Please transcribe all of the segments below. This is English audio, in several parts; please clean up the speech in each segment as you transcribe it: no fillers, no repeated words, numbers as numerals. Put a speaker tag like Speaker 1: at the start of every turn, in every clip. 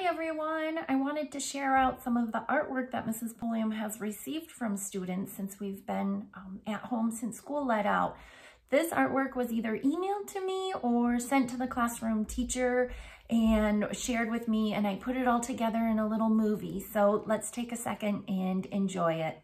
Speaker 1: Hi everyone! I wanted to share out some of the artwork that Mrs. Pulliam has received from students since we've been at home since school let out. This artwork was either emailed to me or sent to the classroom teacher and shared with me, and I put it all together in a little movie. So let's take a second and enjoy it.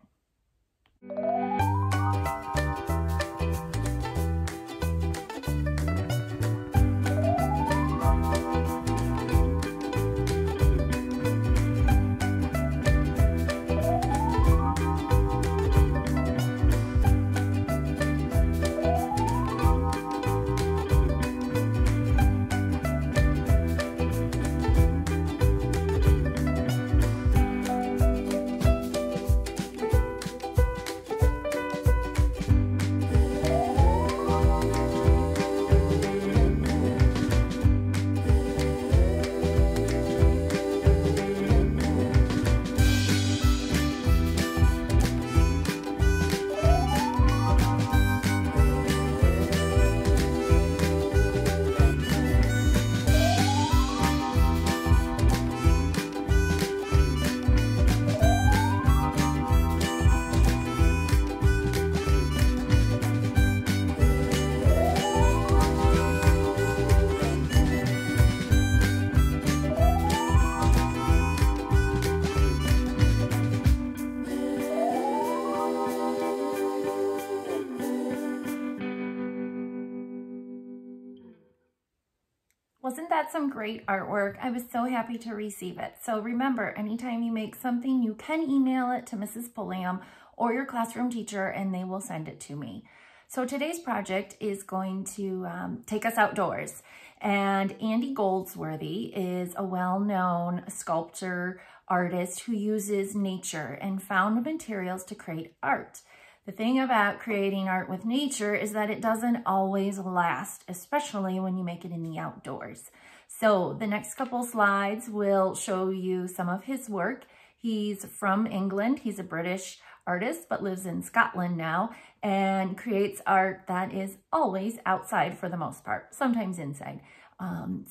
Speaker 1: Wasn't that some great artwork? I was so happy to receive it. So remember, anytime you make something, you can email it to Mrs. Pulliam or your classroom teacher and they will send it to me. So today's project is going to take us outdoors. And Andy Goldsworthy is a well-known sculptor artist who uses nature and found materials to create art. The thing about creating art with nature is that it doesn't always last, especially when you make it in the outdoors. So the next couple slides will show you some of his work. He's from England. He's a British artist, but lives in Scotland now and creates art that is always outside for the most part, sometimes inside.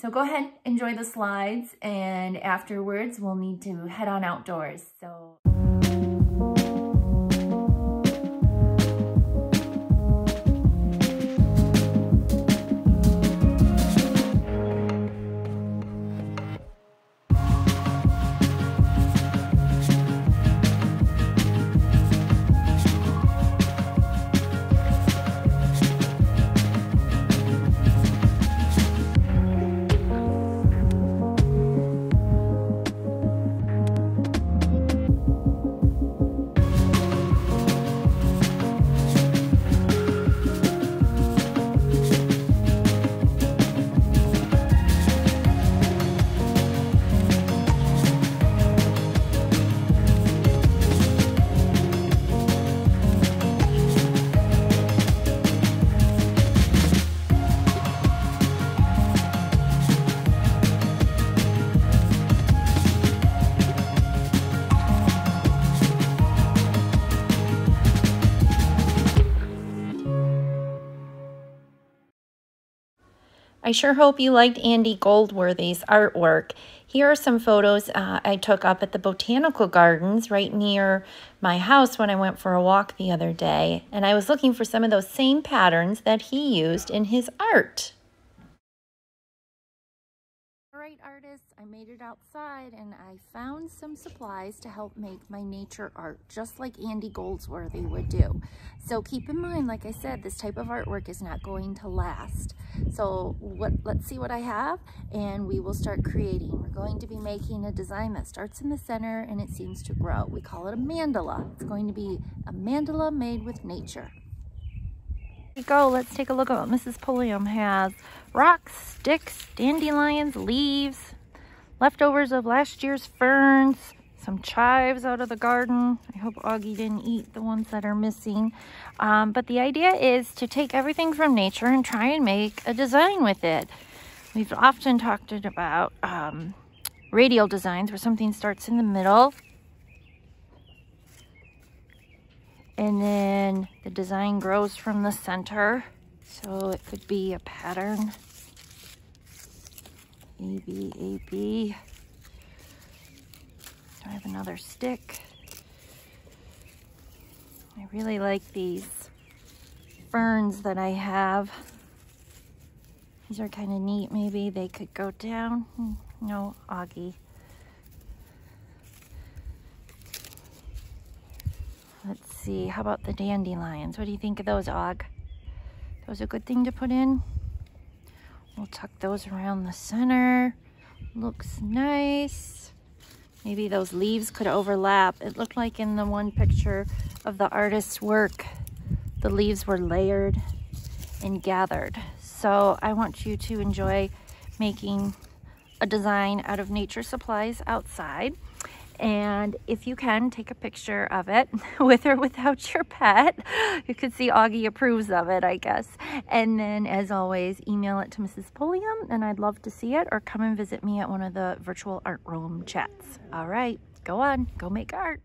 Speaker 1: So go ahead, enjoy the slides, and afterwards we'll need to head on outdoors. So. I sure hope you liked Andy Goldsworthy's artwork. Here are some photos I took up at the Botanical Gardens right near my house when I went for a walk the other day. And I was looking for some of those same patterns that he used in his art. All right, artists, I made it outside and I found some supplies to help make my nature art, just like Andy Goldsworthy would do. So keep in mind, like I said, this type of artwork is not going to last. So let's see what I have and we will start creating. We're going to be making a design that starts in the center and it seems to grow. We call it a mandala. It's going to be a mandala made with nature. Here we go. Let's take a look at what Mrs. Pulliam has. Rocks, sticks, dandelions, leaves, leftovers of last year's ferns, some chives out of the garden. I hope Augie didn't eat the ones that are missing. But the idea is to take everything from nature and try and make a design with it. We've often talked about radial designs where something starts in the middle and then the design grows from the center. So it could be a pattern, A, B, A, B. I have another stick. I really like these ferns that I have. These are kind of neat. Maybe they could go down. No, Augie. Let's see, how about the dandelions? What do you think of those, Og? Those a good thing to put in? We'll tuck those around the center. Looks nice. Maybe those leaves could overlap. It looked like in the one picture of the artist's work, the leaves were layered and gathered. So I want you to enjoy making a design out of nature supplies outside. And if you can, take a picture of it with or without your pet. You could see Augie approves of it, I guess. And then, as always, email it to Mrs. Pulliam, and I'd love to see it, or come and visit me at one of the virtual art room chats. All right, go on, go make art.